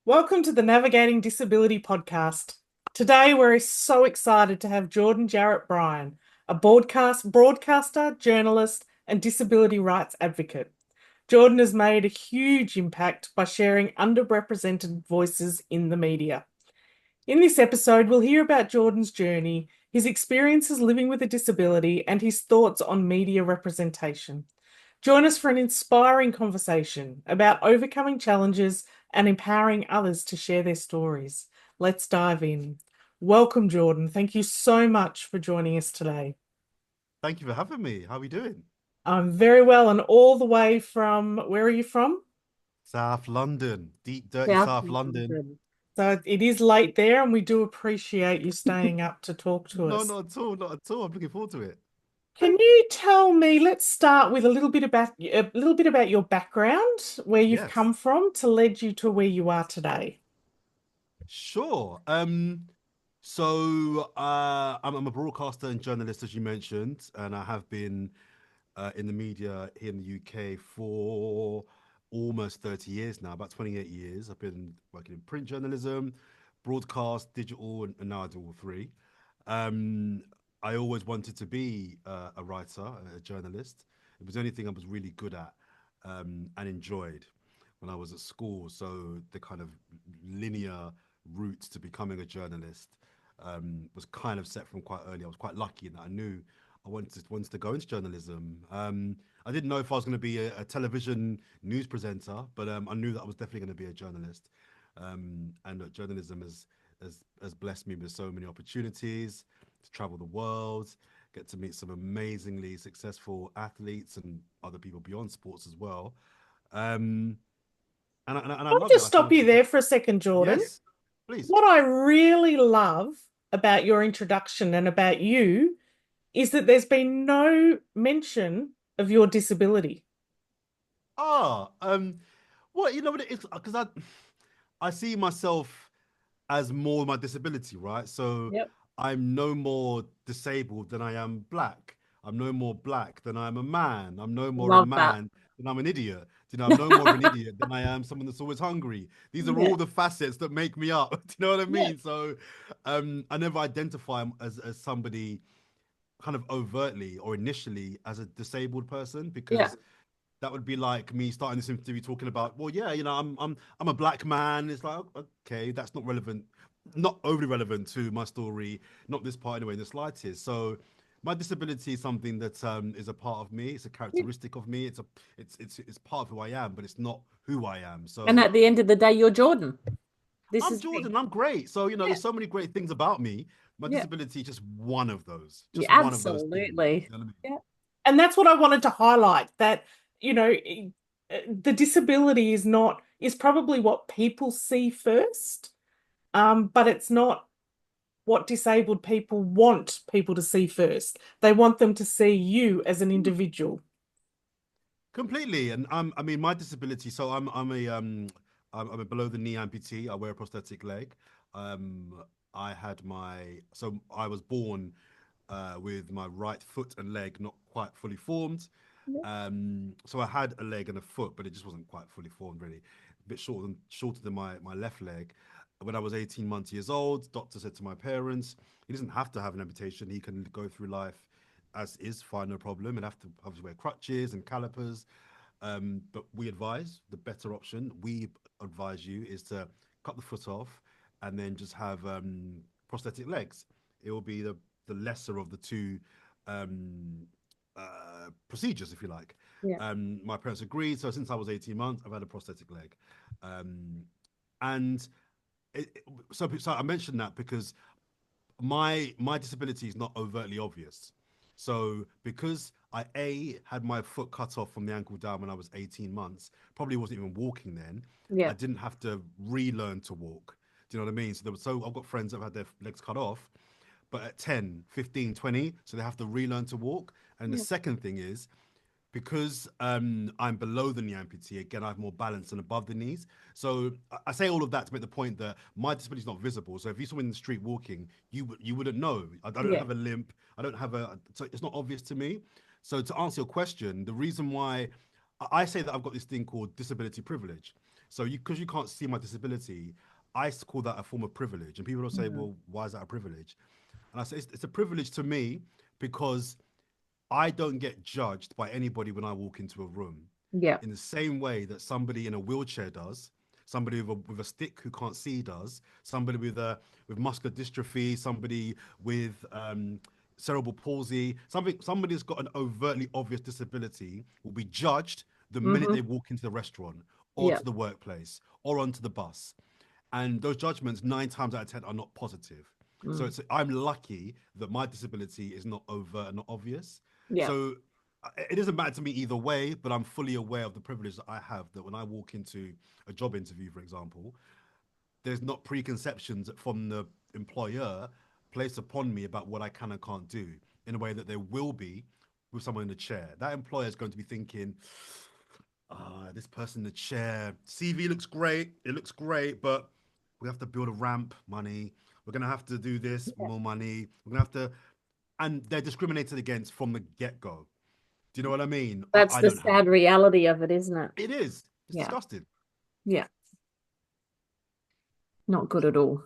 Welcome to the Navigating Disability podcast. Today, we're so excited to have Jarrett Bryan, a broadcaster, journalist, and disability rights advocate. Jordan has made a huge impact by sharing underrepresented voices in the media. In this episode, we'll hear about Jordan's journey, his experiences living with a disability, and his thoughts on media representation. Join us for an inspiring conversation about overcoming challenges and empowering others to share their stories. Let's dive in. Welcome, Jordan. Thank you so much for joining us today. Thank you for having me. How are we doing? I'm very well, and all the way from where are you from? South London, deep, dirty South South London. London. So it is late there, and we do appreciate you staying up to talk to No, us. not at all, not at all. I'm looking forward to it. Can you tell me, let's start with a little bit about your background, where you've Yes, come from to lead you to where you are today. sure. I'm a broadcaster and journalist, as you mentioned, and I have been in the media here in the UK for almost 30 years now, about 28 years. I've been working in print journalism, broadcast, digital, and now I do all three. Um, I always wanted to be a writer, a journalist. It was the only thing I was really good at and enjoyed when I was at school. So the kind of linear route to becoming a journalist was kind of set from quite early. I was quite lucky in that I knew I wanted to go into journalism. I didn't know if I was going to be a television news presenter, but I knew that I was definitely going to be a journalist. And journalism has blessed me with so many opportunities to travel the world, get to meet some amazingly successful athletes and other people beyond sports as well. Um, and I I'll love it. just I stop think you there for a second, Jordan. yes, please. What I really love about your introduction and about you is that there's been no mention of your disability. Ah, well, you know what it is because I see myself as more my disability, right? So Yep. I'm no more disabled than I am black. I'm no more black than I'm a man. I'm no more a Love that. man than I'm an idiot. You know, I'm no more of an idiot than I am someone that's always hungry. These are Yeah. all the facets that make me up. Do you know what I Yeah. mean? So I never identify as somebody kind of overtly or initially as a disabled person Yeah. because that would be like me starting this interview talking about, well, yeah, you know, I'm a black man. It's like, okay, that's not relevant, not overly relevant to my story, not this part anyway, in the slightest. So my disability is something that is a part of me. It's a characteristic of me. It's part of who I am, but it's not who I am. And So at the end of the day, you're Jordan. This I'm is big. Jordan. I'm great. So Yeah. there's so many great things about me. My Yeah. disability is just one of those. Yeah, Just one of those things. absolutely. You know what I mean? Yeah. And that's what I wanted to highlight that, you know, the disability is probably what people see first, but it's not what disabled people want people to see first. They want them to see you as an individual. Completely, and I mean, my disability. So I'm a below the knee amputee. I wear a prosthetic leg. I had so I was born with my right foot and leg not quite fully formed. So I had a leg and a foot, but it just wasn't quite fully formed, really. A bit shorter than my left leg. When I was 18 months years old, doctor said to my parents, he doesn't have to have an amputation. He can go through life as is, fine, no problem. And have to obviously wear crutches and calipers. But we advise the better option. We advise you is to cut the foot off and then just have prosthetic legs. It will be the lesser of the two um, procedures, if you like. Yeah. My parents agreed. So since I was 18 months, I've had a prosthetic leg. Um, and so I mentioned that because my disability is not overtly obvious. So because I had my foot cut off from the ankle down when I was 18 months, probably wasn't even walking then. I Yeah. didn't have to relearn to walk. Do you know what I mean? So I've got friends that have had their legs cut off, but at 10, 15, 20, so they have to relearn to walk. And the Yeah. second thing is because I'm below the knee amputee, again, I have more balance than above the knees. So I say all of that to make the point that my disability is not visible. So if you saw me in the street walking, you wouldn't know. I don't Yeah. have a limp. I don't have so it's not obvious to me. So to answer your question, the reason why I say that I've got this thing called disability privilege. So you, because you can't see my disability, call that a form of privilege. And people will say, Mm. well, why is that a privilege? And I say it's a privilege to me because I don't get judged by anybody when I walk into a room Yeah. in the same way that somebody in a wheelchair does, somebody with a stick who can't see does, somebody with muscular dystrophy, somebody with cerebral palsy, somebody that's got an overtly obvious disability will be judged the minute Mm-hmm. they walk into the restaurant or Yeah. to the workplace or onto the bus. And those judgments 9 times out of 10 are not positive. So Mm. I'm lucky that my disability is not overt and not obvious. Yeah. So it doesn't matter to me either way, but I'm fully aware of the privilege that I have, that when I walk into a job interview, for example, there's not preconceptions from the employer placed upon me about what I can and can't do in a way that there will be with someone in a chair. That employer is going to be thinking, this person in the chair, CV looks great, it looks great, but we have to build a ramp, money. We're gonna have to do this, more money. We're gonna have to, and they're discriminated against from the get go. Do you know what I mean? That's I the don't have sad that. reality of it, isn't it? It is. It's Yeah. disgusting. Yeah. Not good at all.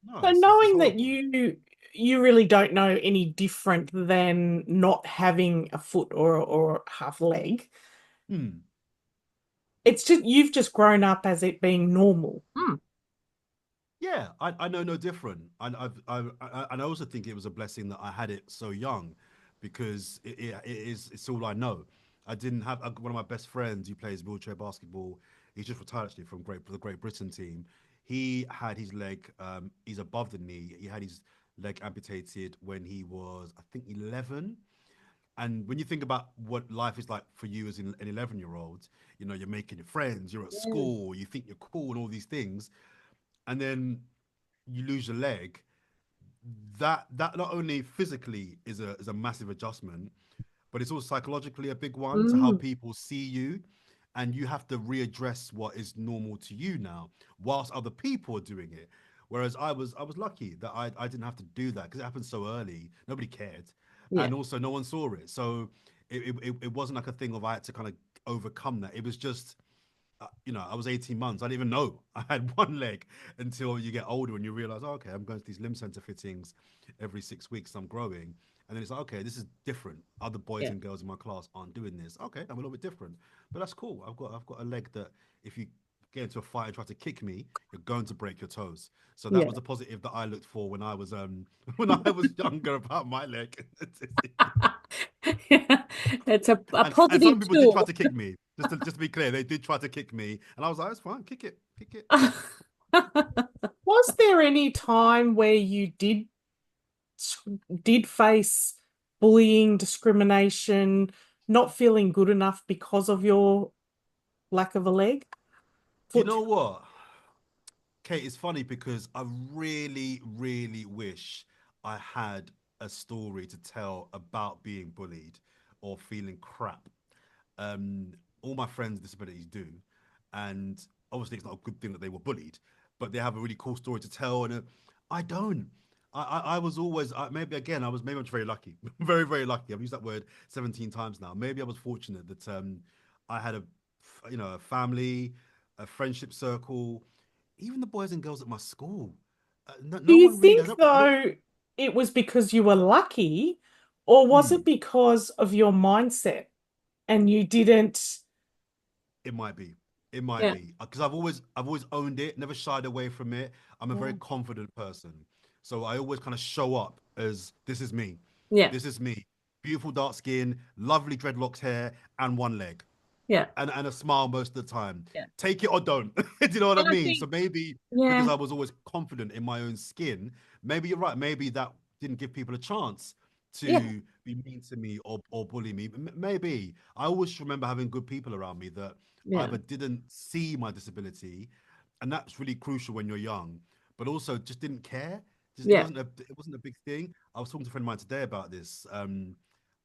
No, So it's knowing that horrible. you really don't know any different than not having a foot or half leg, Hmm. it's just you've just grown up as it being normal. Mm. Yeah, I know no different. And I also think it was a blessing that I had it so young, because it's all I know. I didn't have one of my best friends who plays wheelchair basketball. He's just retired actually from the Great Britain team. He had his leg. He's above the knee. He had his leg amputated when he was, I think, 11. And when you think about what life is like for you as an 11-year-old, you know, you're making your friends, you're at Yeah. school, you think you're cool and all these things, and then you lose your leg. That not only physically is a massive adjustment, but it's also psychologically a big one to how Mm. people see you. And you have to readdress what is normal to you now, whilst other people are doing it. Whereas I was lucky that I didn't have to do that because it happened so early. Nobody cared, Yeah. and also no one saw it. So it wasn't like a thing of I had to kind of overcome that. It was just I was 18 months. I didn't even know I had one leg until you get older and you realize, oh, okay, I'm going to these limb center fittings every 6 weeks. I'm growing. And then it's like, okay, this is different. Other boys Yeah. and girls in my class aren't doing this. Okay, I'm a little bit different, but that's cool. I've got a leg that if you get into a fight and try to kick me, you're going to break your toes. So that Yeah. was a positive that I looked for when I was when I was younger about my leg. Yeah. It's a And some positive people did try tool. to kick me. Just to be clear, they did try to kick me, and I was like, "That's fine, kick it, kick it." Was there any time where you did face bullying, discrimination, not feeling good enough because of your lack of a leg? Do you Foot. know what, Kate? It's funny because I really, really wish I had a story to tell about being bullied or feeling crap. um, all my friends with disabilities do, and obviously it's not a good thing that they were bullied, but they have a really cool story to tell. And I don't. I was always maybe again maybe I'm just very lucky, very very lucky. I've used that word 17 times now. Maybe I was fortunate that I had a family, a friendship circle, even the boys and girls at my school. No, Do no you one really. think, though, it was because you were lucky, or was it Mm. because of your mindset and you didn't? It might be. It might Yeah. be because I've always owned it, never shied away from it. I'm a very Yeah. confident person, so I always kind of show up as this is me, Yeah. this is me. Beautiful dark skin, lovely dreadlocks hair, and one leg, Yeah. and a smile most of the time. Yeah. Take it or don't. Do you know what I Well, I mean? So think, maybe because yeah. I was always confident in my own skin, maybe you're right. Maybe that didn't give people a chance Yeah. to be mean to me or bully me. Maybe I always remember having good people around me that Yeah. either didn't see my disability, and that's really crucial when you're young, but also just didn't care. Just Yeah. it wasn't a big thing. I was talking to a friend of mine today about this.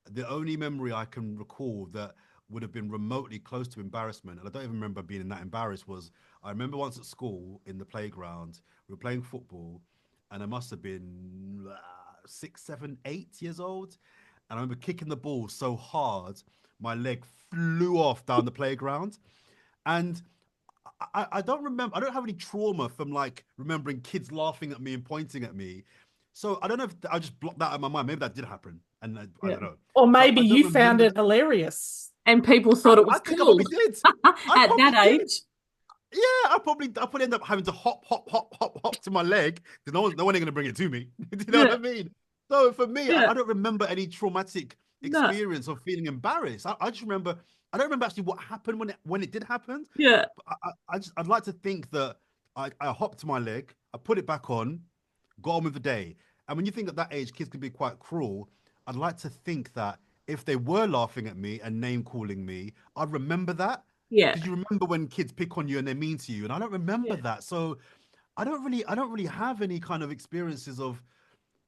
The only memory I can recall that would have been remotely close to embarrassment, and I don't even remember being that embarrassed, was I remember once at school in the playground, we were playing football, and I must have been 6, 7, 8 years old. And I remember kicking the ball so hard, my leg flew off down the playground. And I don't remember, I don't have any trauma from like remembering kids laughing at me and pointing at me. So I don't know if I just blocked that out of my mind. Maybe that did happen. And I Yeah. don't know. Or So maybe I don't you found remember it that. hilarious. And people thought it I was think I cool probably did. I at probably that did. age. Yeah, I probably end up having to hop to my leg. No one ain't gonna bring it to me. Do you know what Yeah. I mean? So for me, Yeah. I don't remember any traumatic No. experience of feeling embarrassed. I just remember I don't remember actually what happened when it did happen. Yeah. But I'd like to think that I hopped to my leg, I put it back on, got on with the day. And when you think at that age, kids can be quite cruel. I'd like to think that if they were laughing at me and name calling me, I'd remember that. Yeah. Because you remember when kids pick on you and they're mean to you, and I don't remember Yeah. that. So I don't really have any kind of experiences of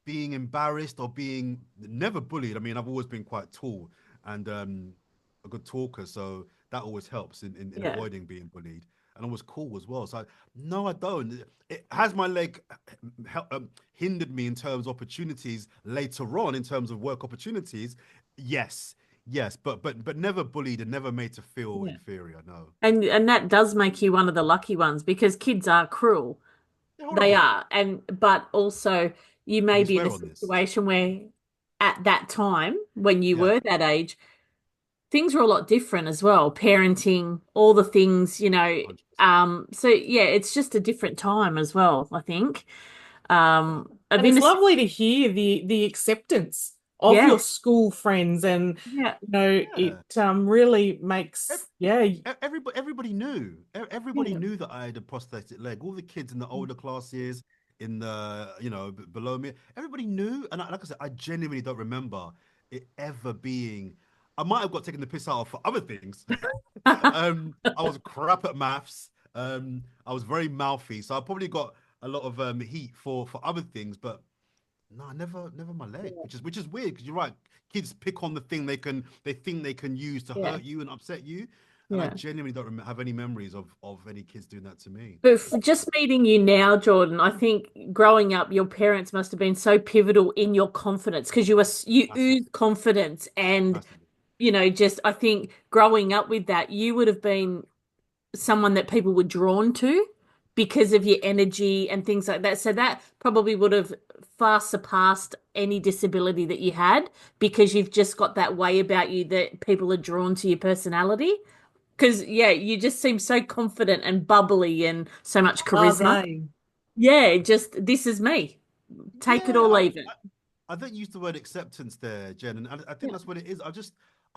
being embarrassed or being never bullied. I mean, I've always been quite tall and a good talker, so that always helps in Yeah. avoiding being bullied. And I was cool as well. So no, I don't. It has my leg hindered me in terms of opportunities later on in terms of work opportunities. Yes, yes, but never bullied and never made to feel Yeah. inferior. No, And that does make you one of the lucky ones because kids are cruel. they're They horrible. are. And but also you Can may we be in a swear on this? situation where at that time when you Yeah, were that age, things were a lot different as well. Parenting, all the things, 100%. so yeah, it's just a different time as well, I think. I've And been it's to, lovely to hear the acceptance of yeah, your school friends, and yeah, it Yeah. really makes, yeah, Everybody knew. Everybody yeah, knew that I had a prosthetic leg. All the kids in the older classes, in the below me, everybody knew. And like I said, I genuinely don't remember it ever being. I might have got taken the piss out of for other things. I was crap at maths. I was very mouthy, so I probably got a lot of heat for other things, but no, never my leg, which is weird because you're right. Kids pick on the thing they think they can use to yeah, hurt you and upset you, and I yeah. genuinely don't have any memories of any kids doing that to me. But for just meeting you now, Jordan, I think growing up, your parents must have been so pivotal in your confidence because you Massive, ooze confidence and massively. just I think growing up with that, you would have been someone that people were drawn to because of your energy and things like that. So that probably would have far surpassed any disability that you had because you've just got that way about you that people are drawn to your personality. Because, yeah, you just seem so confident and bubbly and so much charisma. blase. Yeah, just this is me. Take it Yeah, or leave it. I think you used the word acceptance there, Jen, and I think Yeah. that's what it is.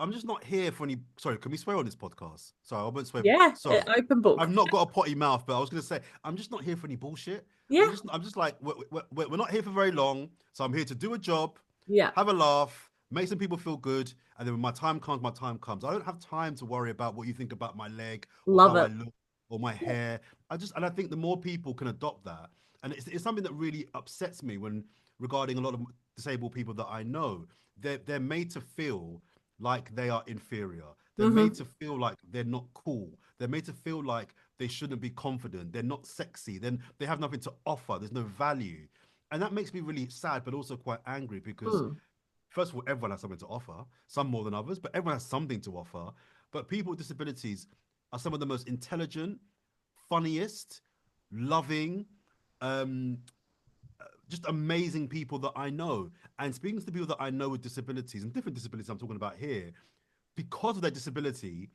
I'm just not here for any. Sorry, can we swear on this podcast? Sorry, I won't swear. Yeah, Sorry, open book. I've not got a potty mouth, but I was going to say I'm just not here for any bullshit. Yeah, I'm just like we're not here for very long, so I'm here to do a job, yeah. have a laugh, make some people feel good, and then when my time comes, my time comes. I don't have time to worry about what you think about my leg or Love how I it. look or my Yeah. hair. I think the more people can adopt that, and it's something that really upsets me when regarding a lot of disabled people that I know, they're made to feel like they are inferior. They're made Hmm. to feel like they're not cool. They're made to feel like they shouldn't be confident. They're not sexy. Then they have nothing to offer. There's no value. And that makes me really sad, but also quite angry because Mm. first of all, everyone has something to offer, some more than others, but everyone has something to offer. But people with disabilities are some of the most intelligent, funniest, loving, um, just amazing people that I know. And speaking to the people that I know with disabilities and different disabilities I'm talking about here, because of their disability,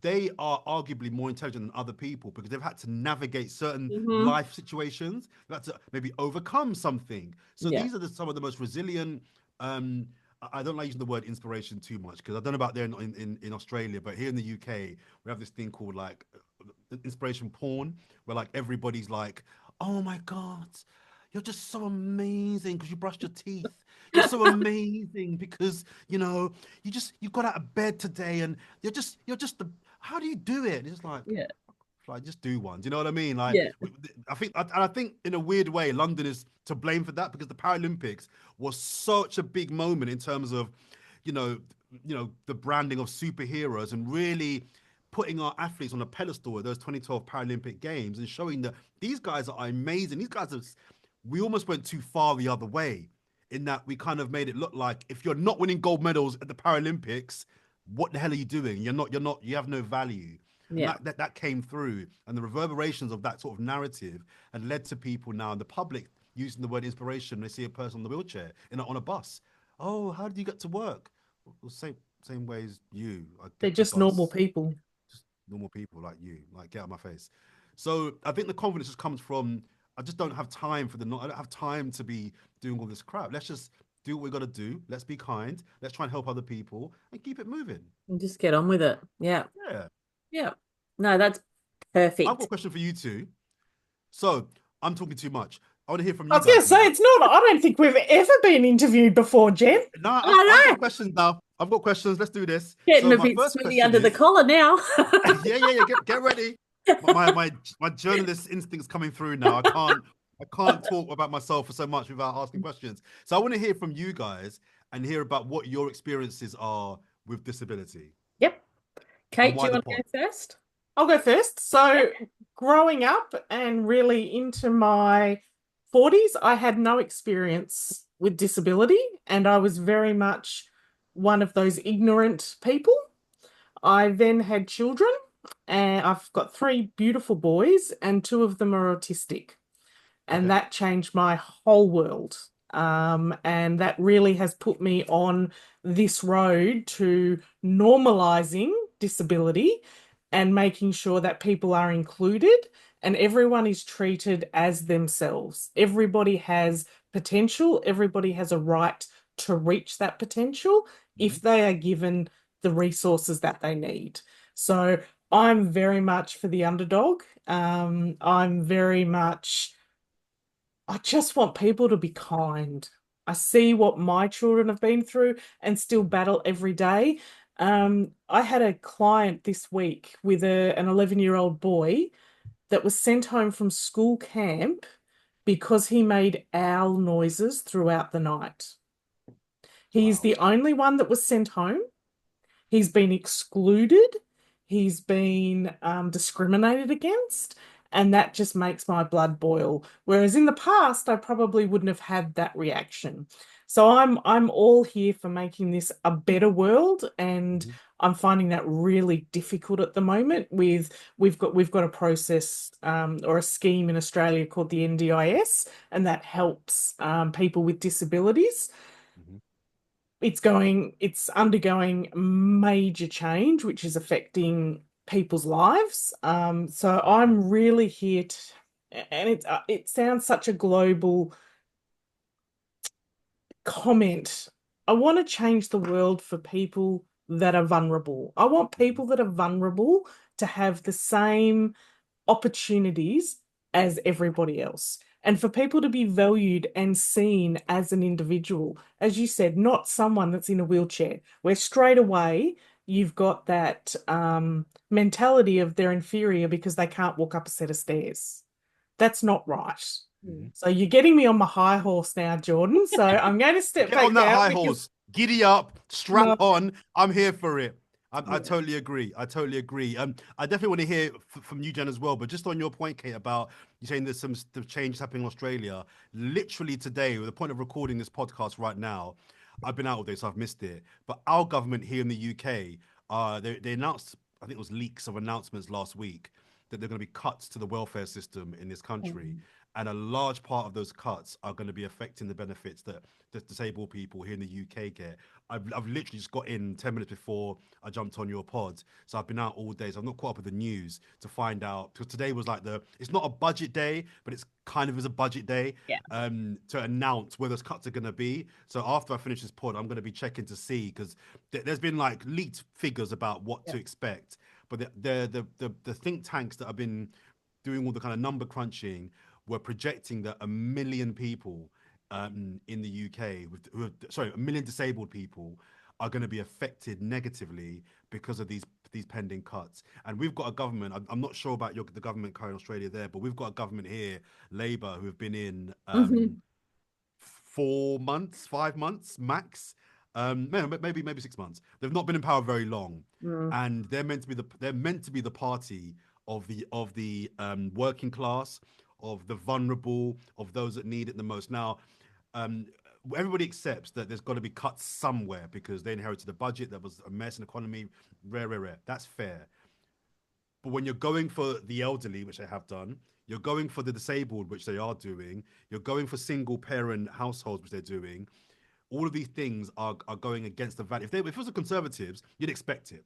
they are arguably more intelligent than other people because they've had to navigate certain Hmm. life situations. They've had to maybe overcome something. So Yeah. these are some of the most resilient. Um, I don't like using the word inspiration too much because I don't know about there in Australia, but here in the UK, we have this thing called like inspiration porn, where like everybody's like, "Oh my god, you're just so amazing because you brushed your teeth. You're so amazing because you got out of bed today and you're just the how do you do it?" And it's Yeah. like just do one. Do you know what I mean? Like Yeah. I think in a weird way, London is to blame for that because the Paralympics was such a big moment in terms of, you know, the branding of superheroes and really putting our athletes on a pedestal at those 2012 Paralympic Games and showing that these guys are amazing. These guys are. We almost went too far the other way in that we kind of made it look like if you're not winning gold medals at the Paralympics, what the hell are you doing? You have no value. And Yeah. that came through, and the reverberations of that sort of narrative had led to people now in the public using the word inspiration. They see a person on the wheelchair on a bus. Oh, how did you get to work? Well, same way as you. I They're get the just normal bus, people. just normal people like you. Like, get out of my face. So I think the confidence just comes from, I just don't have time for I don't have time to be doing all this crap. Let's just do what we got to do. Let's be kind. Let's try and help other people and keep it moving. And just get on with it. Yeah. Yeah. Yeah. No, that's I've got a perfect. question for you two. So I'm talking too much. I want to hear from I you was going guys to say, now. it's not, I don't think we've ever been interviewed before, Jen. No, I've I got know. questions now. I've got questions. Let's do this. Getting So a my bit first sweaty question under the is, collar now. yeah. Get ready. My journalist instincts coming through now. I can't talk about myself for so much without asking questions. So I want to hear from you guys and hear about what your experiences are with disability Yep. and Kate, do why you the want to pod. go first? I'll go first. So, growing up and really into my 40s, I had no experience with disability, and I was very much one of those ignorant people. I then had children, and I've got three beautiful boys, and two of them are autistic. And Okay. that changed my whole world. And that really has put me on this road to normalizing disability and making sure that people are included and everyone is treated as themselves. Everybody has potential, everybody has a right to reach that potential Mm-hmm. if they are given the resources that they need. So I'm very much for the underdog. I'm very much I just want people to be kind. I see what my children have been through and still Mm-hmm. battle every day. I had a client this week with an 11-year-old boy that was sent home from school camp because he made owl noises throughout the night. He's Wow. the only one that was sent home. He's been excluded. He's been discriminated against. And that just makes my blood boil. Whereas in the past, I probably wouldn't have had that reaction. So I'm all here for making this a better world, and Mm-hmm. I'm finding that really difficult at the moment. We've got a process or a scheme in Australia called the NDIS, and that helps people with disabilities. Mm-hmm. It's undergoing major change, which is affecting people's lives. So Okay. I'm really here to, and it sounds such a global comment. I want to change the world for people that are vulnerable. I want Mm-hmm. people that are vulnerable to have the same opportunities as everybody else. And for people to be valued and seen as an individual, as you said, not someone that's in a wheelchair, where straight away you've got that mentality of they're inferior because they can't walk up a set of stairs. That's not right. Mm-hmm. So you're getting me on my high horse now, Jordan. So I'm going to step Get on back that down high because horse. Giddy up. Strap no, on. I'm here for it. I yeah, totally agree. I totally agree. I definitely want to hear from you, Jen, as well. But just on your point, Kate, about you saying there's some changes happening in Australia. Literally today, with the point of recording this podcast right now, I've been out all day, so I've missed it. But our government here in the UK, they announced, I think it was leaks of announcements last week, that there are going to be cuts to the welfare system in this country. And a large part of those cuts are going to be affecting the benefits that disabled people here in the UK get. I've literally just got in 10 minutes before I jumped on your pod. So I've been out all day. So I've not caught up with the news to find out. Because today was like it's not a budget day, but it's kind of is a budget day Yeah. to announce where those cuts are going to be. So after I finish this pod, I'm going to be checking to see because there's been like leaked figures about what yeah, to expect. But the think tanks that have been doing all the kind of number crunching were projecting that 1 million people in the UK, sorry, 1 million disabled people are going to be affected negatively because of these pending cuts. And we've got a government. I'm not sure about the government current in Australia there, but we've got a government here, Labour, who have been in Hmm. 4 months, 5 months max. Maybe 6 months. They've not been in power very long, Mm. and they're meant to be the party of the working class, of the vulnerable, of those that need it the most. Now, um, everybody accepts that there's got to be cuts somewhere because they inherited a budget that was a mess in the economy. Rare, rare, rare. That's fair. But when you're going for the elderly, which they have done, you're going for the disabled, which they are doing, you're going for single parent households, which they're doing. All of these things are going against the value. If it was the Conservatives, you'd expect it,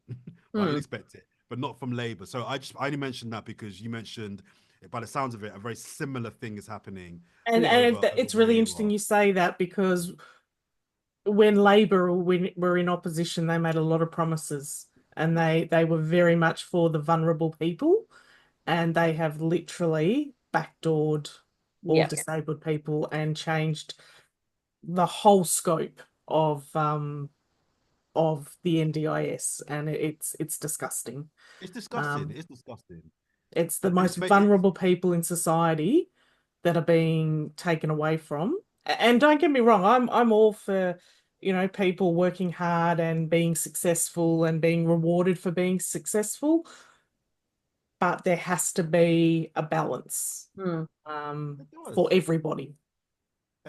right? You'd Mm. expect it, but not from Labour. So I only mentioned that because you mentioned, by the sounds of it, a very similar thing is happening over It's where really you interesting are. you say that because when Labour were in opposition, they made a lot of promises and they were very much for the vulnerable people, and they have literally backdoored all Yeah. disabled people and changed the whole scope of the NDIS, and it's disgusting. It's disgusting. Um, It's disgusting. it's the And most vulnerable people in society that are being taken away from. And don't get me wrong, I'm all for, people working hard and being successful and being rewarded for being successful, but there has to be a balance Mm. it for does. everybody.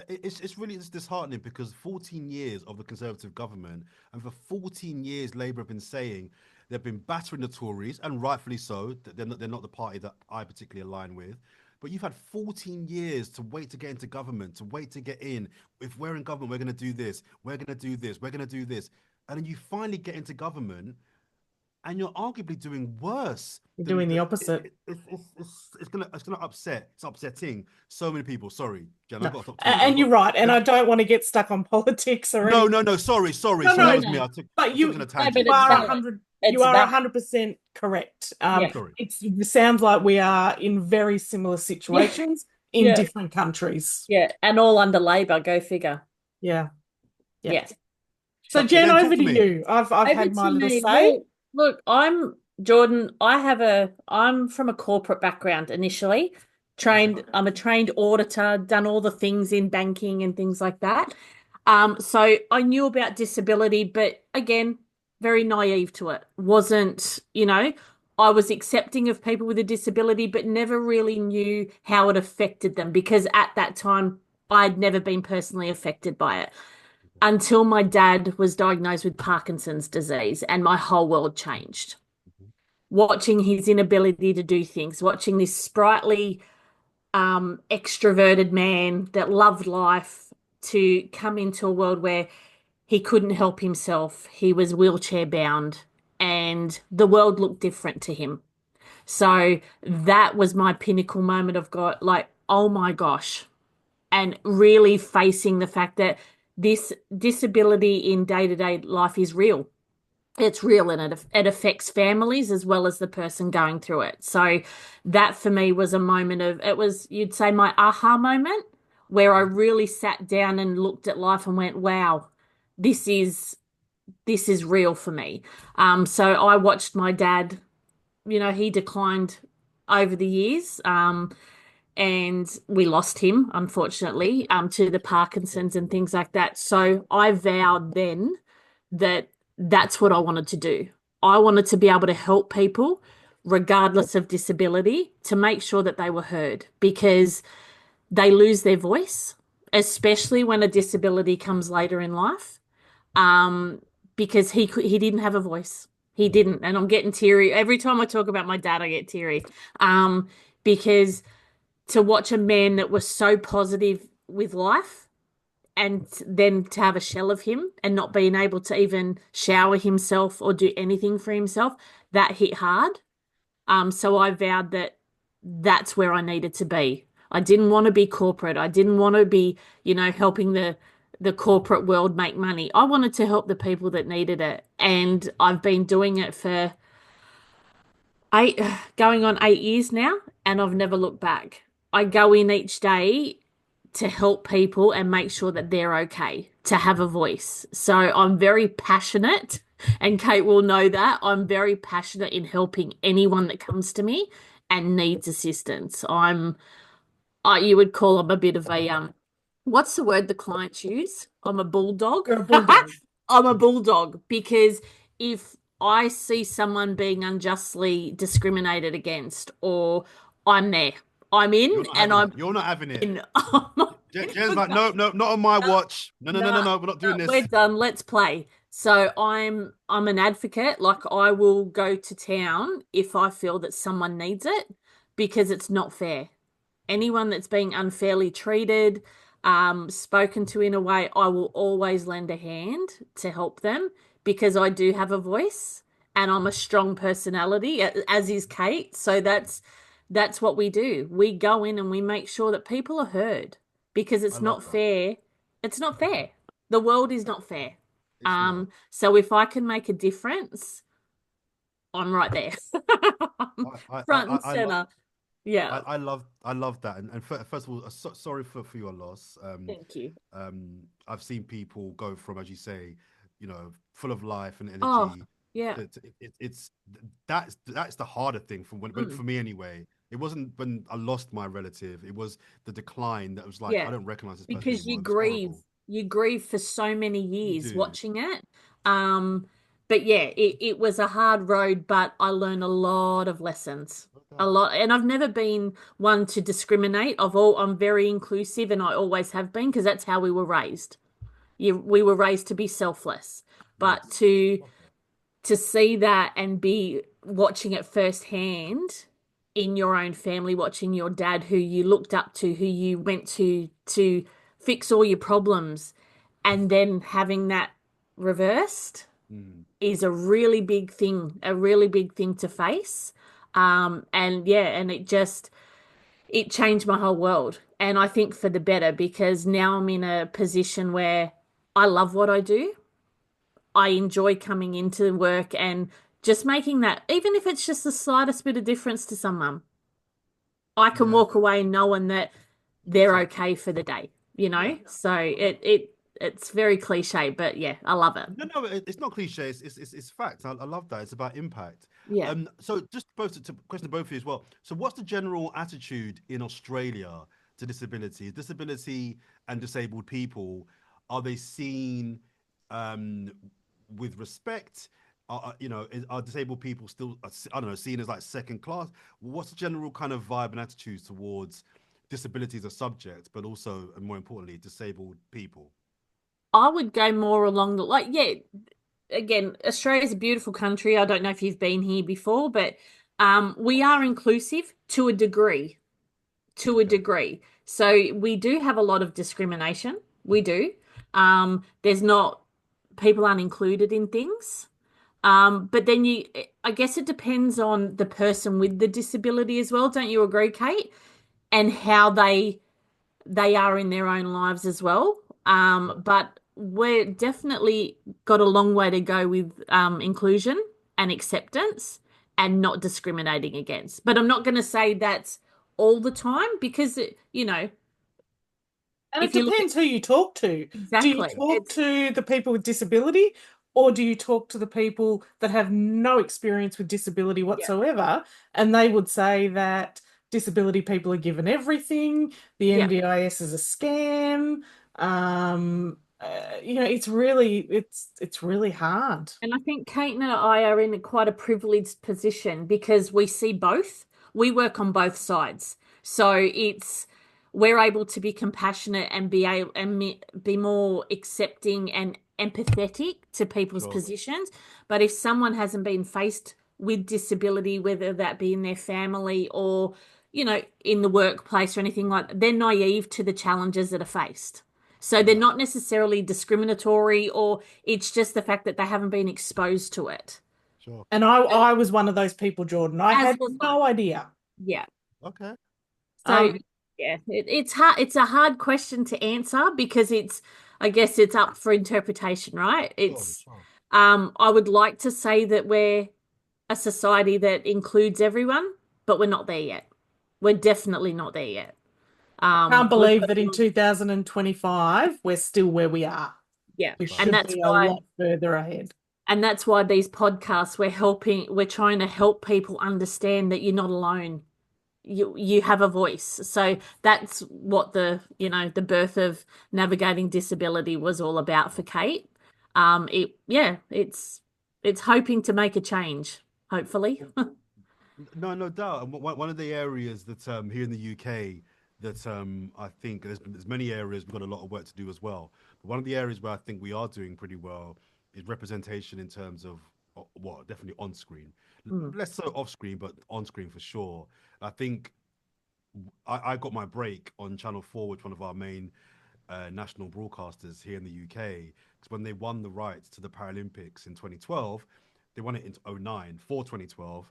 It's really it's disheartening because 14 years of the Conservative government, and for 14 years Labour have been saying they've been battering the Tories, and rightfully so. That they're not the party that I particularly align with. But you've had 14 years to wait to get into government, to wait to get in. If we're in government, we're going to do this. We're going to do this. We're going to do this. And then you finally get into government, and you're arguably doing worse You're than doing the the. opposite. It's gonna upset. It's upsetting so many people. Sorry, Jen, I No, got to stop talking. I and got you're right. And let I me, don't want to get stuck on politics or no, anything. no, no. Sorry, sorry, No, sorry. No, That no, was me. no. but I took us on a No, but you tangent. are it's a Sorry, hundred you it's are valid. 100% correct. Yeah. sorry. It sounds like we are in very similar Yeah. situations in Yeah. different countries. Yeah. And all under Labour, go figure. Yeah, yeah. Yes. So But Jen, then talk over to to me. you. I've Over had my to little me. say. Well, look, I'm Jordan. I'm from a corporate background initially. Okay. I'm a trained auditor, done all the things in banking and things like that. So I knew about disability, but again, very naive to it. I was accepting of people with a disability, but never really knew how it affected them because at that time I'd never been personally affected by it until my dad was diagnosed with Parkinson's disease and my whole world changed. Watching his inability to do things, watching this sprightly, extroverted man that loved life to come into a world where he couldn't help himself. He was wheelchair bound and the world looked different to him. So that was my pinnacle moment of God, like, oh my gosh, and really facing the fact that this disability in day-to-day life is real. It's real and it affects families as well as the person going through it. So that for me was a moment of, it was, you'd say, my aha moment where I really sat down and looked at life and went, wow, this is this is real for me. So I watched my dad, he declined over the years. And we lost him, unfortunately, to the Parkinson's and things like that. So I vowed then that that's what I wanted to do. I wanted to be able to help people, regardless of disability, to make sure that they were heard because they lose their voice, especially when a disability comes later in life. Because he didn't have a voice. He didn't, and I'm getting teary every time I talk about my dad. I get teary, because to watch a man that was so positive with life and then to have a shell of him and not being able to even shower himself or do anything for himself, that hit hard. So I vowed that that's where I needed to be. I didn't want to be corporate. I didn't want to be, helping the corporate world make money. I wanted to help the people that needed it. And I've been doing it for eight, going on 8 years now, and I've never looked back. I go in each day to help people and make sure that they're okay, to have a voice. So I'm very passionate, and Kate will know that. I'm very passionate in helping anyone that comes to me and needs assistance. You would call I'm a bit of a what's the word the clients use? I'm a bulldog. You're a bulldog. I'm a bulldog because if I see someone being unjustly discriminated against, or I'm there, I'm in, You're not and having I'm it. You're not having it. in. Jen's like, no, no, not on my No, watch. No, no, no, no, no, no. We're not doing we're this. done. Let's play. So I'm an advocate. Like I will go to town if I feel that someone needs it because it's not fair. Anyone that's being unfairly treated, spoken to in a way, I will always lend a hand to help them because I do have a voice and I'm a strong personality, as is Kate. So that's what we do. We go in and we make sure that people are heard because I it's love not that. fair. It's not fair. The world is not fair. It's not. So if I can make a difference, I'm right there. Front and I love center. Yeah. I love that. And first of all, sorry for your loss. Thank you. I've seen people go from, as you say, full of life and Oh, energy. yeah. It's that's the harder thing when Mm, for me anyway. It wasn't when I lost my relative. It was the decline that was like, yeah. I don't recognize this person Because anymore. It was horrible. you grieve for so many You years do. watching it. Um, but yeah, it was a hard road, but I learned a lot of lessons. No A doubt. lot, and I've never been one to discriminate. I'm very inclusive, and I always have been because that's how we were raised. We were raised to be selfless, but Yes. Love that. to see that and be watching it firsthand in your own family, watching your dad, who you looked up to, who you went to fix all your problems, and then having that reversed Mm. is a really big thing to face. And yeah, and it changed my whole world. And I think for the better because now I'm in a position where I love what I do. I enjoy coming into work and just making that, even if it's just the slightest bit of difference to someone, I can Yeah. walk away knowing that they're Exactly. okay for the day, you Yeah. know? So I love it's very cliche, but yeah, I love it. No, no, it's not cliche. It's fact. I love that. It's about impact. Yeah. So just both to question both of you as well. So what's the general attitude in Australia to disability? Disability and disabled people, are they seen um with respect? Are disabled people still, I don't know, seen as like second class? What's the general kind of vibe and attitude towards disability as a subject, but also, and more importantly, disabled people? I would go more along the like, yeah, again, Australia's a beautiful country. I don't know if you've been here before, but we are inclusive to a degree. To a Okay. degree. So we do have a lot of discrimination. We do. There's not people aren't included in things. But then I guess it depends on the person with the disability as well. Don't you agree, Kate? And how they are in their own lives as well. Sure. But we're definitely got a long way to go with inclusion and acceptance and not discriminating against. But I'm not going to say that's all the time because And it if you look at depends who you talk to. Do you exactly, Yeah. talk it's to the people with disability, or do you talk to the people that have no experience with disability yeah, whatsoever? And they would say that disability people are given everything, the yeah. NDIS is a scam. It's really hard. And I think Kate and I are in quite a privileged position because we see both. We work on both sides. So we're able to be compassionate and be more accepting and empathetic to people's Sure. positions. But if someone hasn't been faced with disability, whether that be in their family or, in the workplace or anything like that, they're naive to the challenges that are faced. So they're Yeah. not necessarily discriminatory or it's just the fact that they haven't been exposed to it. Sure. And I was one of those people, Jordan. I As had was I. no idea. Yeah. Okay. So Um, yeah, it's hard. It's a hard question to answer because I guess it's up for interpretation, right? Sure. Sure. I would like to say that we're a society that includes everyone, but we're not there yet. We're definitely not there yet. can't We've believe got that in 2025 we're still where we are. yeah, We Right. and should be a lot further ahead. that's why these podcasts we're trying to help people understand that you're not alone. You have a voice. So that's what the birth of navigating disability was all about for Kate. It's hoping to make a change, hopefully. No, no doubt. And one of the areas that here in the UK that I think there's many areas we've got a lot of work to do as well. But one of the areas where I think we are doing pretty well is representation in terms of what definitely on screen, Mm. less so off screen, but on screen for sure. I think I got my break on Channel 4, which one of our main national broadcasters here in the UK, because when they won the rights to the Paralympics in 2012, they won it in '09 for 2012.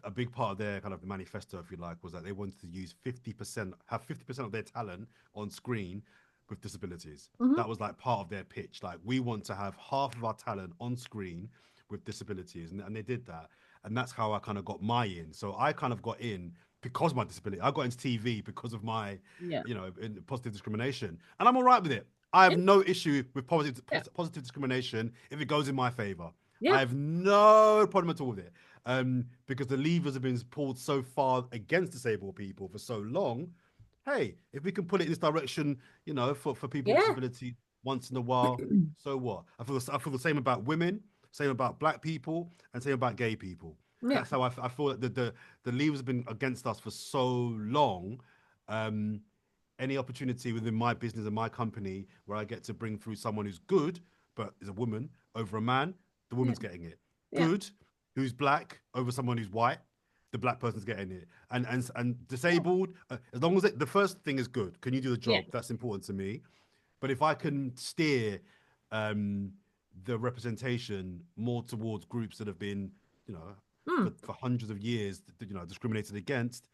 A big part of their kind of manifesto, if you like, was that they wanted to use 50%, have 50% of their talent on screen with disabilities. Hmm. That was like part of their pitch. Like, we want to have half of our talent on screen with disabilities. And they did that. And that's how I kind of got my in. So I kind of got in because of my disability. I got into TV because of my, Yeah. positive discrimination. And I'm all right with it. I have Yeah. no issue with Yeah. positive discrimination if it goes in my favor. I Yeah. have no problem at all with it. Because the levers have been pulled so far against disabled people for so long. Hey, if we can pull it in this direction, for people with Yeah. disability once in a while, so what? I feel the same about women, same about black people, and same about gay people. Yeah. That's how I feel that the levers have been against us for so long. Um, any opportunity within my business and my company where I get to bring through someone who's good but is a woman over a man, the Yeah. woman's getting it. Yeah. Good, who's black over someone who's white, the black person's getting it. And Yeah. disabled, as long as the first thing is good, can you do the Yeah. job? That's important to me. But if I can steer um, the representation more towards groups that have been, you know, Mm. for hundreds of years, discriminated against,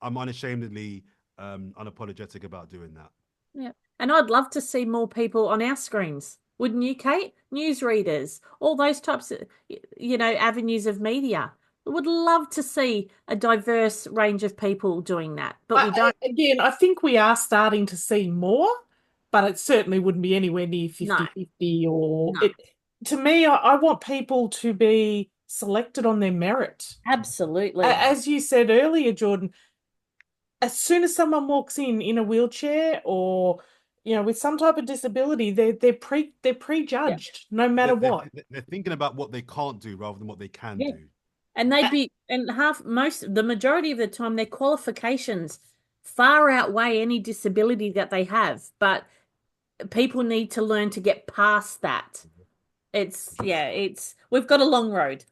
I'm unashamedly unapologetic about doing that. Yeah. And I'd love to see more people on our screens. Wouldn't you, Kate? Newsreaders, all those types of, avenues of media. Would love to see a diverse range of people doing that, but we don't. Again, I think we are starting to see more, but it certainly wouldn't be anywhere near No, 50-50 or no, it. To me, I want people to be selected on their merit. absolutely. As you said earlier, Jordan, as soon as someone walks in a wheelchair or with some type of disability, they're Yeah, prejudged no matter They're, they're, what. they're thinking about what they can't do rather than what they can yeah. do. And they'd be, and the majority of the time, their qualifications far outweigh any disability that they have. But people need to learn to get past that. We've got a long road,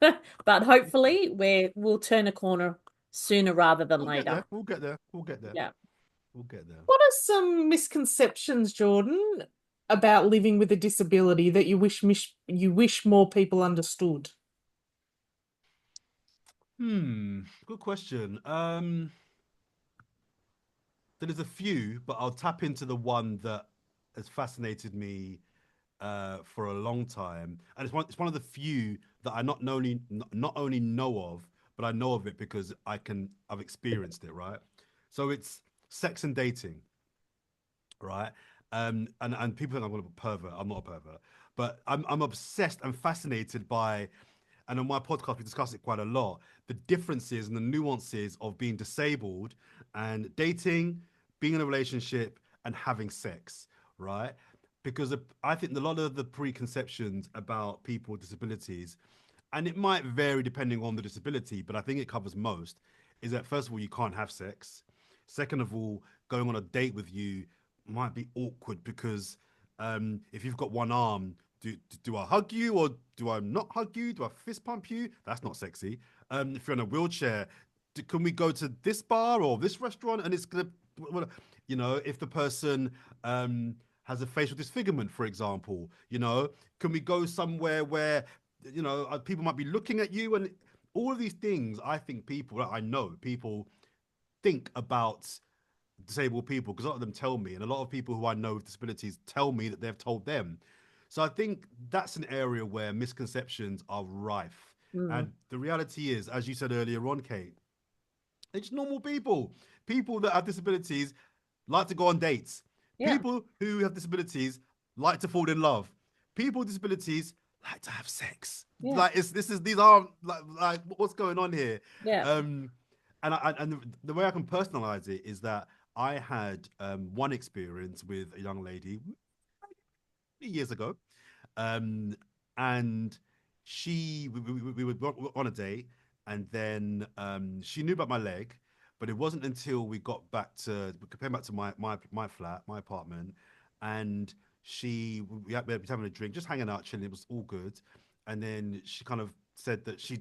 but hopefully we'll turn a corner sooner rather than We'll get later. there. We'll get there. We'll get there. Yeah. We'll get there. What are some misconceptions, Jordan, about living with a disability that you wish more people understood? Good question. There's a few, but I'll tap into the one that has fascinated me for a long time, and it's one of the few that I not only know of, but I know of it because I've experienced it, right? So it's sex and dating, right? And people think I'm a pervert. I'm not a pervert, but I'm obsessed and fascinated by, and on my podcast we discuss it quite a lot, the differences and the nuances of being disabled and dating, being in a relationship, and having sex, right? Because I think a lot of the preconceptions about people with disabilities, and it might vary depending on the disability, but I think it covers most, is that first of all, you can't have sex. Second of all, going on a date with you might be awkward because if you've got one arm, do I hug you or do I not hug you? Do I fist pump you? That's not sexy. If you're in a wheelchair, can we go to this bar or this restaurant? And it's gonna, if the person has a facial disfigurement, for example, can we go somewhere where people might be looking at you, and all of these things. I know people think about disabled people because a lot of them tell me, and a lot of people who I know with disabilities tell me that they've told them. So I think that's an area where misconceptions are rife. Mm. And the reality is, as you said earlier on, Kate, they're just normal people. People that have disabilities like to go on dates. Yeah. People who have disabilities like to fall in love. People with disabilities like to have sex. Yeah. Like these aren't like what's going on here. Yeah. Um, and the way I can personalize it is that I had one experience with a young lady years ago, um, and we were on a date, and then she knew about my leg, But it wasn't until we came back to my flat, my apartment, and we was having a drink, just hanging out, chilling. It was all good, and then she kind of said that she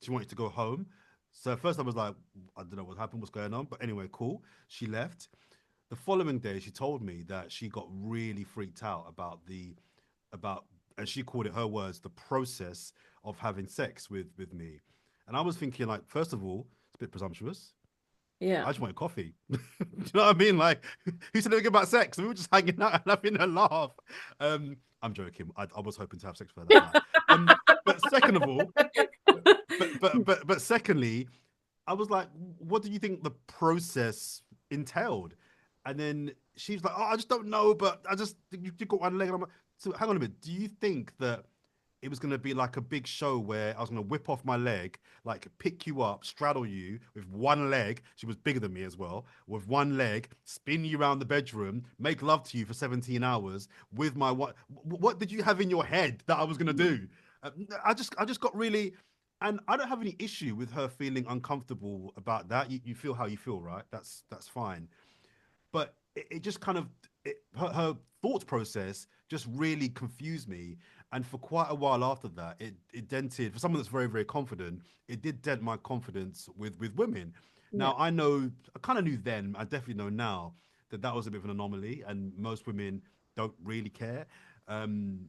wanted to go home. So at first I was like, I don't know what happened, what's going on, but anyway, cool. She left. The following day, she told me that she got really freaked out about, and she called it, her words, the process of having sex with me. And I was thinking, like, first of all, it's a bit presumptuous. Yeah. I just wanted coffee. Do you know what I mean? Like, who said anything about sex? We were just hanging out and having a laugh. I'm joking. I was hoping to have sex for that night. But second of all, but secondly, I was like, what do you think the process entailed? And then she's like, oh, I just don't know, but you got one leg. And I'm like, so hang on a minute. Do you think that it was going to be like a big show where I was going to whip off my leg, like pick you up, straddle you with one leg? She was bigger than me as well. With one leg, spin you around the bedroom, make love to you for 17 hours with my what? What did you have in your head that I was going to do? I just got really, and I don't have any issue with her feeling uncomfortable about that. You feel how you feel, right? That's fine. But it just kind of her thought process just really confused me. And for quite a while after that, it dented, for someone that's very, very confident, it did dent my confidence with women. Yeah. Now, I kind of knew then, I definitely know now, that that was a bit of an anomaly, and most women don't really care. Um,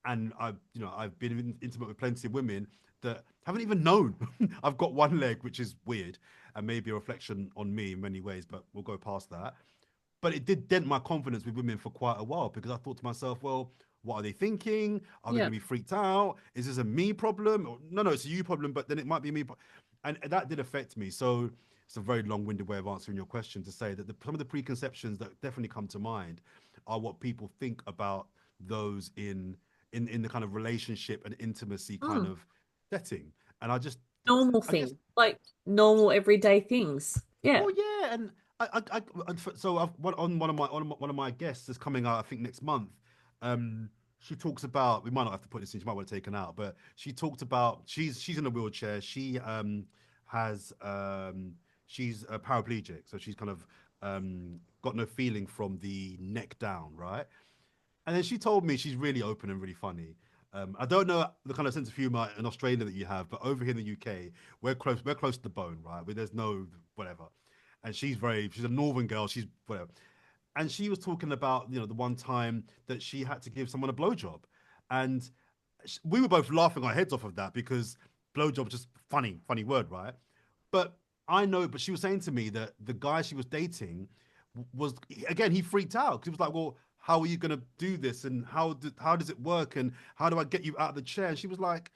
and I've been intimate with plenty of women that haven't even known I've got one leg, which is weird and maybe a reflection on me in many ways, but we'll go past that. But it did dent my confidence with women for quite a while, because I thought to myself, well, what are they thinking? Are they Yeah. going to be freaked out? Is this a me problem? Or, no, it's a you problem, but then it might be me. And that did affect me. So it's a very long-winded way of answering your question, to say that some of the preconceptions that definitely come to mind are what people think about those in the kind of relationship and intimacy kind Mm. of setting. And Normal I guess, thing, like normal everyday things. Yeah. well, yeah, and so I've on one of my guests is coming out, I think, next month. She talks about, we might not have to put this in, she might want to taken out, but she talked about, she's in a wheelchair. Has she's a paraplegic, so she's kind of got no feeling from the neck down, right? And then she told me, she's really open and really funny. I don't know the kind of sense of humor in Australia that you have, but over here in the UK, we're close to the bone, right? Where there's no whatever. And she's a northern girl, she's whatever. And she was talking about, the one time that she had to give someone a blowjob. And we were both laughing our heads off of that, because blowjob is just funny word, right? But I know, but she was saying to me that the guy she was dating was, again, he freaked out, because he was like, well, how are you going to do this? And how does it work? And how do I get you out of the chair? And she was like,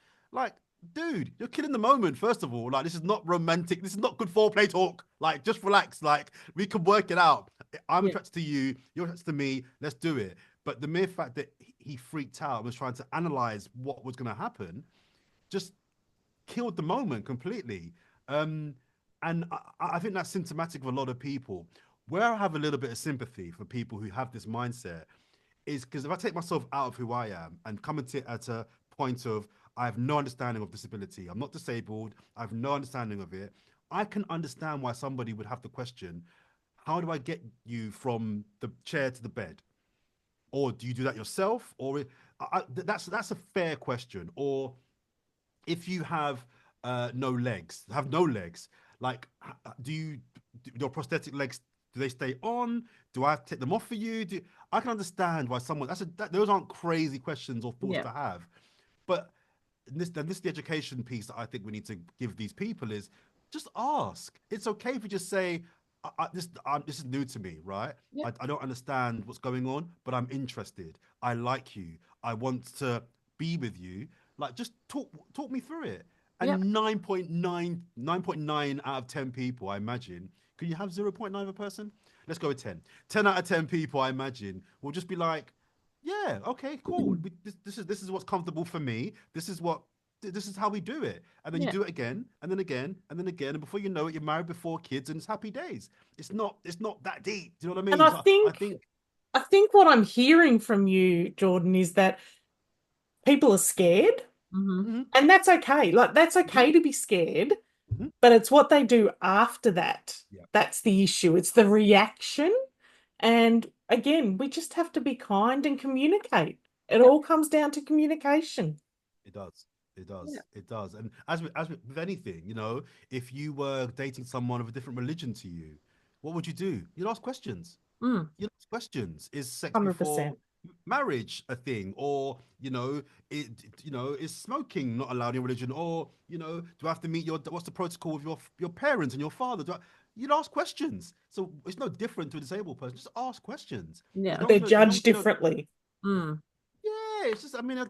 dude, you're killing the moment. First of all, like, this is not romantic. This is not good foreplay talk. Like, just relax. Like, we can work it out. I'm Yeah. attracted to you. You're attracted to me. Let's do it. But the mere fact that he freaked out and was trying to analyze what was going to happen just killed the moment completely. Um, and I think that's symptomatic of a lot of people. Where I have a little bit of sympathy for people who have this mindset is because if I take myself out of who I am and come into it at a point of, I have no understanding of disability, I'm not disabled, I have no understanding of it, I can understand why somebody would have the question, how do I get you from the chair to the bed? Or do you do that yourself? Or that's a fair question. Or if you have no legs, like, do you do your prosthetic legs? Do they stay on? Do I have to take them off for you? I can understand why someone those aren't crazy questions or thoughts Yeah. to have, but this is the education piece that I think we need to give these people is just ask. It's okay if you just say, this is new to me, right? Yeah. I don't understand what's going on, but I'm interested. I like you. I want to be with you. Like, just talk me through it. Yeah. And 9.9 out of 10 people, I imagine, can you have 0.9 of a person? Let's go with 10. 10 out of 10 people, I imagine, will just be like, yeah, okay, cool. This is what's comfortable for me. This is how we do it. And then you Yeah. do it again, and then again, and then again, and before you know it, you're married before kids, and it's happy days. It's not that deep. Do you know what I And mean? So I think, I think what I'm hearing from you, Jordan, is that people are scared, Hmm. mhm, and that's okay. Like, that's mhm, okay to be scared, But it's what they do after that. Yeah, That's the issue. It's the reaction. And again, we just have to be kind and communicate. It Yep. all comes down to communication. it does. It Yeah. does. It does. And with anything, if you were dating someone of a different religion to you, what would you do? You'd ask questions. Mm. You ask questions. Is sex before 100%. marriage a thing? Or, it, is smoking not allowed in religion? Or, do I have to meet what's the protocol with your parents and your father? You'd ask questions. So it's no different to a disabled person. Just ask questions. As Yeah. long They're as you don't, judged differently. Mm. yeah, it's just, I mean, as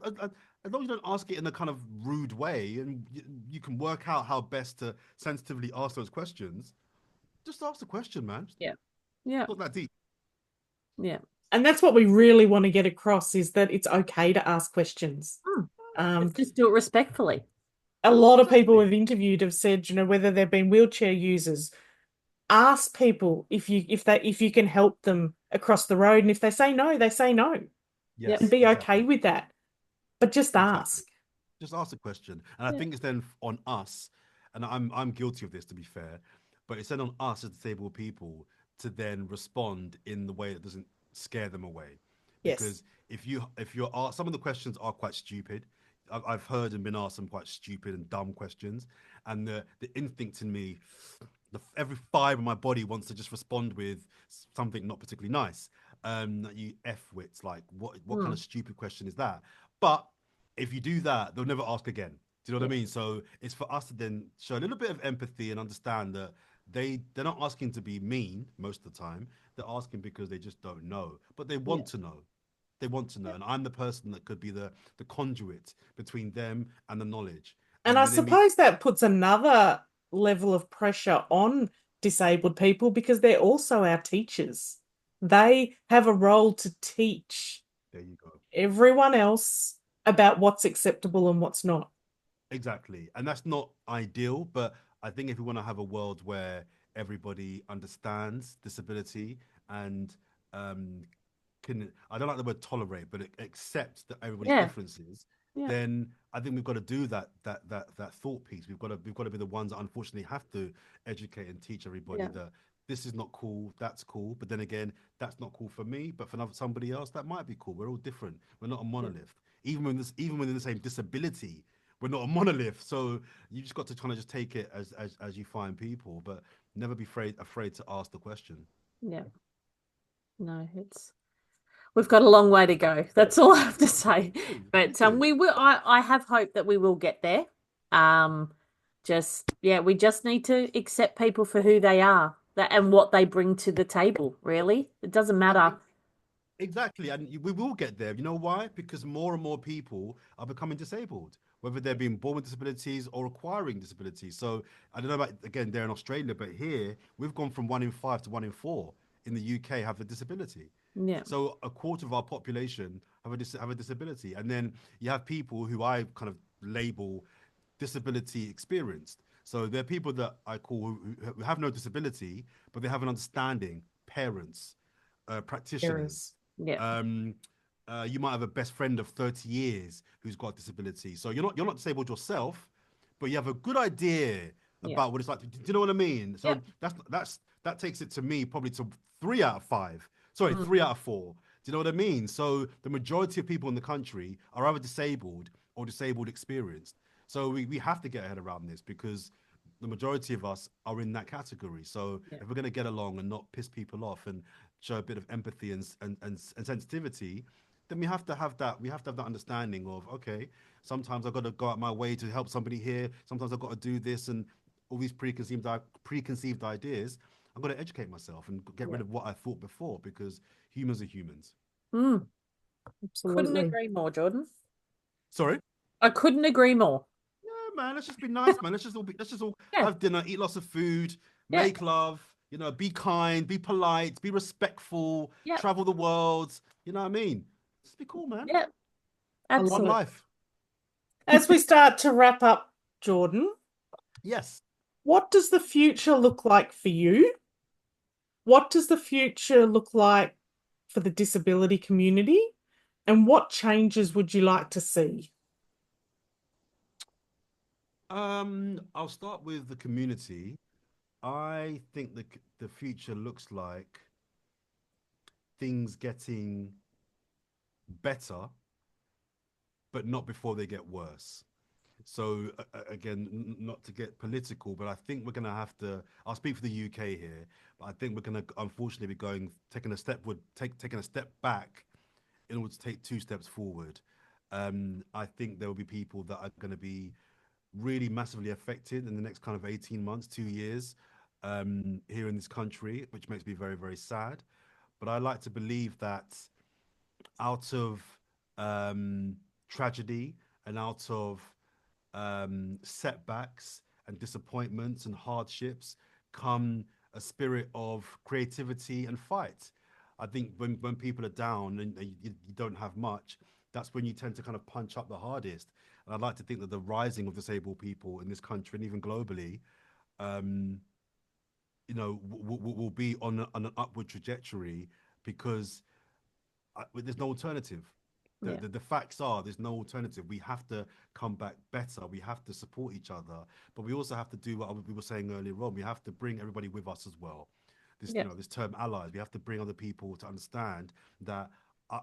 long as you don't ask it in a kind of rude way and you can work out how best to sensitively ask those questions, just ask the question, man. It's Yeah. Yeah. not that deep. Yeah. And that's what we really want to get across is that it's okay to ask questions. Mm. Um, Let's just do it respectfully. a lot of people Exactly. we've interviewed have said, whether they've been wheelchair users, ask people if you can help them across the road. And if they say no, they say no. Yep. And Yes, be okay exactly. with that. But just Exactly. ask. Just ask the question. And I Yeah. think it's then on us, and I'm guilty of this to be fair, but it's then on us as disabled people to then respond in the way that doesn't scare them away. Yes. Because if you're asked, some of the questions are quite stupid. I've heard and been asked some quite stupid and dumb questions, and the instinct in me, every fiber of my body wants to just respond with something not particularly nice. You f wits, like what kind of Mm. stupid question is that? But if you do that, they'll never ask again. Do you know what Yeah. I mean? So it's for us to then show a little bit of empathy and understand that they're not asking to be mean most of the time. They're asking because they just don't know, but they Yeah. want to know. They want to know, and I'm the person that could be the conduit between them and the knowledge. And And I when they meet, suppose that puts another level of pressure on disabled people because they're also our teachers. They have a role to teach there you go. everyone else about what's acceptable and what's not. Exactly. And that's not ideal, but I think if we want to have a world where everybody understands disability and um, can, I don't like the word tolerate, but accept that everybody's Yeah. differences, Yeah. then I think we've got to do that thought piece. We've got to be the ones that unfortunately have to educate and teach everybody Yeah. that this is not cool, that's cool. But then again, that's not cool for me, but for somebody else, that might be cool. We're all different. We're not a Yeah. monolith. Even within the same disability, we're not a monolith. So you just got to kind of just take it as you find people, but never be afraid to ask the question. Yeah. No, we've got a long way to go. That's all I have to say. We But do. we will. I have hope that we will get there. Um, just yeah, we just need to accept people for who they are, that and what they bring to the table. Really, it doesn't E- matter. e- Exactly, and we will get there. You know why? Because more and more people are becoming disabled, whether they're being born with disabilities or acquiring disabilities. So I don't know about again there in Australia, but here we've gone from 1 in 5 to 1 in 4 in the UK have a disability. Yeah. So a quarter of our population have a disability, and then you have people who I kind of label disability experienced. So they're people that I call who have no disability, but they have an understanding. Parents, practitioners. Errors. Yeah. Um, you might have a best friend of 30 years who's got disability. So you're not disabled yourself, but you have a good idea Yeah. about what it's like. Do you know what I mean? Yeah. So that takes it to me probably to 3 out of 5. Sorry, Mm. 3 out of 4. Do you know what I mean? So the majority of people in the country are either disabled or disabled experienced. So we have to get our head around this because the majority of us are in that category. So Yeah. if we're going to get along and not piss people off and show a bit of empathy and sensitivity, then we have to have that. We have to have that understanding of okay, sometimes I've got to go out my way to help somebody here. Sometimes I've got to do this and all these preconceived ideas. I've got to educate myself and get Yeah. rid of what I thought before because humans are humans. Mm. Couldn't Absolutely. agree more, Jordan. Sorry. I couldn't agree more. Yeah, man. Let's just be nice, man. Let's just all Yeah. have dinner, eat lots of food, Yeah. make love. Be kind, be polite, be respectful, Yeah. travel the world. You know what I mean? Just be cool, man. Yeah. I love One it. Absolutely. life. As we start to wrap up, Jordan, Yes. what does the future look like for you? What does the future look like for the disability community? And what changes would you like to see? I'll start with the community. I think the future looks like things getting better, but not before they get worse. So again, not to get political, but I think we're going to have to. I'll speak for the UK here, but I think we're going to unfortunately be going taking a step would take taking a step back in order to take two steps forward. I think there will be people that are going to be really massively affected in the next kind of 18 months, 2 years here in this country, which makes me very, very sad. But I like to believe that out of um, tragedy and out of setbacks and disappointments and hardships come a spirit of creativity and fight. I think when people are down and you don't have much, that's when you tend to kind of punch up the hardest. And I'd like to think that the rising of disabled people in this country and even globally, um, will be on an upward trajectory because there's no alternative. The, Yeah. the the facts are there's no alternative. We have to come back better. We have to support each other, but we also have to do what we were saying earlier on. We have to bring everybody with us as well. This Yeah. this term allies. We have to bring other people to understand that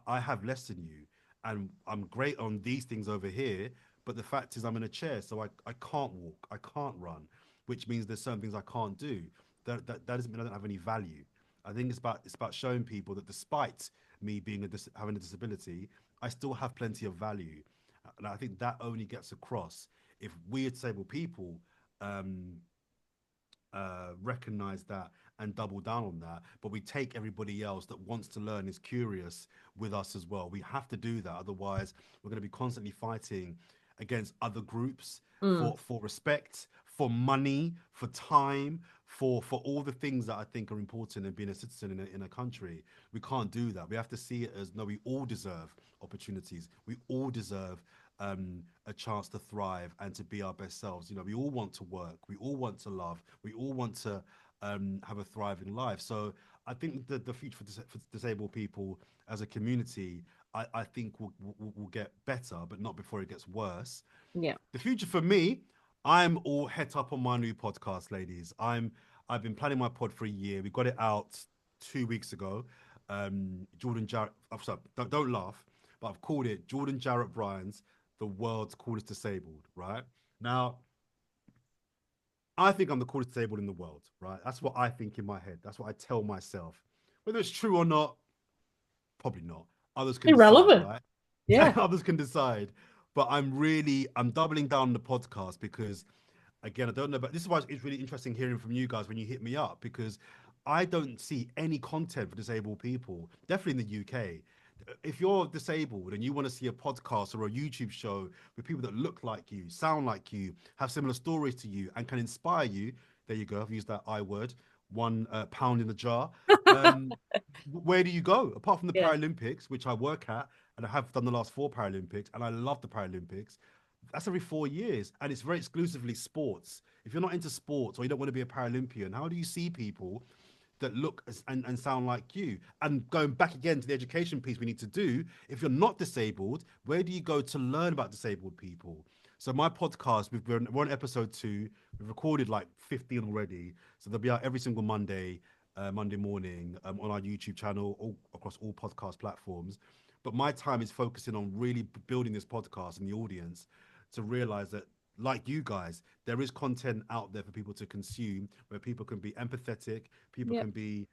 I have less than you, and I'm great on these things over here. But the fact is, I'm in a chair, so I can't walk, I can't run, which means there's certain things I can't do. That doesn't mean I don't have any value. I think it's about showing people that despite me being having a disability, I still have plenty of value, and I think that only gets across if we disabled people um, recognize that and double down on that. But we take everybody else that wants to learn, is curious with us as well. We have to do that. Otherwise, we're going to be constantly fighting against other groups Mm. for respect, for money, for time, for all the things that I think are important in being a citizen in a country. We can't do that. We have to see it as no, we all deserve opportunities. We all deserve a chance to thrive and to be our best selves. We all want to work. We all want to love. We all want to have a thriving life. So I think the future for disabled people as a community, I think will get better, but not before it gets worse. Yeah. The future for me, I'm all het up on my new podcast, ladies. I've been planning my pod for a year. We got it out 2 weeks ago. Jordan Jarrett. I'm sorry, don't laugh, but I've called it Jordan Jarrett Bryan's the world's coolest disabled. Right now, I think I'm the coolest disabled in the world. Right, that's what I think in my head. That's what I tell myself. Whether it's true or not, probably not. Others can decide, Irrelevant. right? Yeah. Others can decide. But I'm doubling down on the podcast because again, I don't know, but this is why it's really interesting hearing from you guys when you hit me up because I don't see any content for disabled people, definitely in the UK. If you're disabled and you want to see a podcast or a YouTube show with people that look like you, sound like you, have similar stories to you, and can inspire you, there you go. I've used that I word, one pound in the jar. Um, where do you go apart from the Yeah. Paralympics, which I work at, and I have done the last four Paralympics, and I love the Paralympics. That's every 4 years, and it's very exclusively sports. If you're not into sports or you don't want to be a Paralympian, how do you see people that look and sound like you? And going back again to the education piece we need to do, if you're not disabled, where do you go to learn about disabled people? So my podcast, we're on episode 2. We've recorded like 15 already. So they'll be out every single Monday morning on our YouTube channel, all across all podcast platforms. But my time is focusing on really building this podcast and the audience to realize that, like you guys, there is content out there for people to consume where people can be empathetic, people Yep. can be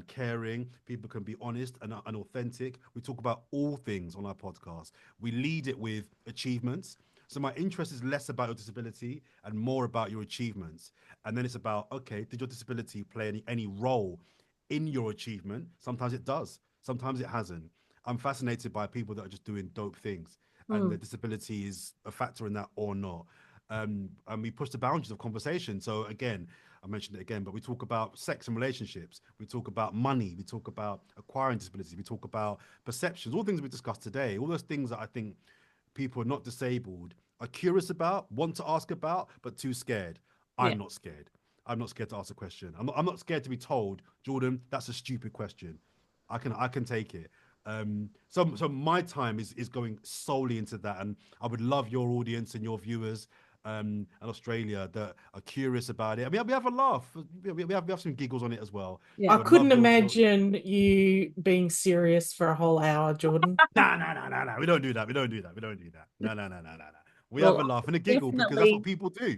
caring, people can be honest and authentic. We talk about all things on our podcast. We lead it with achievements. So my interest is less about your disability and more about your achievements. And then it's about, okay, did your disability play any role in your achievement? Sometimes it does. Sometimes it hasn't. I'm fascinated by people that are just doing dope things and their Mm. disability is a factor in that or not. And we push the boundaries of conversation. So again, I mentioned it again, but we talk about sex and relationships. We talk about money. We talk about acquiring disability. We talk about perceptions, all things we discussed today, all those things that I think people are not disabled are curious about, want to ask about, but too scared. Yeah. I'm not scared. I'm not scared to ask a question. I'm not scared to be told, Jordan, that's a stupid question. I can take it. So my time is going solely into that, and I would love your audience and your viewers and Australia that are curious about it. I mean, we have a laugh. We have some giggles on it as well. Yeah. I So I'd couldn't love your. imagine you being serious for a whole hour, Jordan. Nah, nah, nah, nah, nah. We don't do that. We don't do that. We don't do that. No, no, no, no, no, no. We have a Well, laugh and a giggle because that's what definitely, people do.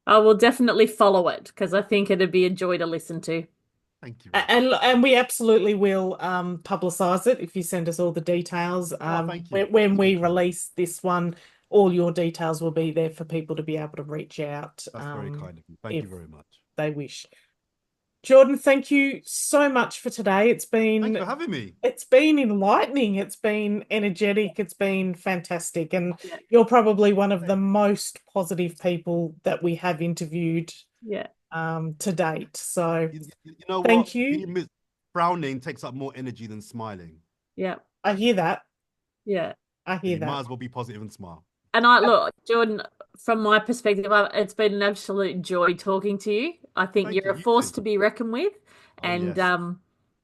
I will definitely follow it because I think it'd be a joy to listen to. Thank you very And much. and we absolutely will publicize it if you send us all the details. Oh, thank you. When That's very we kind of you. release this one, all your details will be there for people to be able to reach out That's very kind of you. Thank if you very much. they wish. Jordan, thank you so much for today. Thank you for having me. It's been enlightening. It's been energetic. It's been fantastic. And Yeah. you're probably one of the most positive people that we have interviewed Yeah. to date. So You know what? thank you. Frowning takes up more energy than smiling. Yeah. I hear that. Yeah. I So hear you that. might as well be positive and smile. And I look, Jordan, from my perspective, it's been an absolute joy talking to you. I think Thank you're you. a You force too. to be reckoned with. Oh, And yes.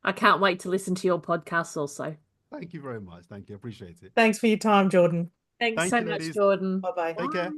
I can't wait to listen to your podcast also. Thank you very much. Thank you. I appreciate it. Thanks for your time, Jordan. Thanks Thank so you, much, ladies. Jordan. Bye bye. Take care. Bye.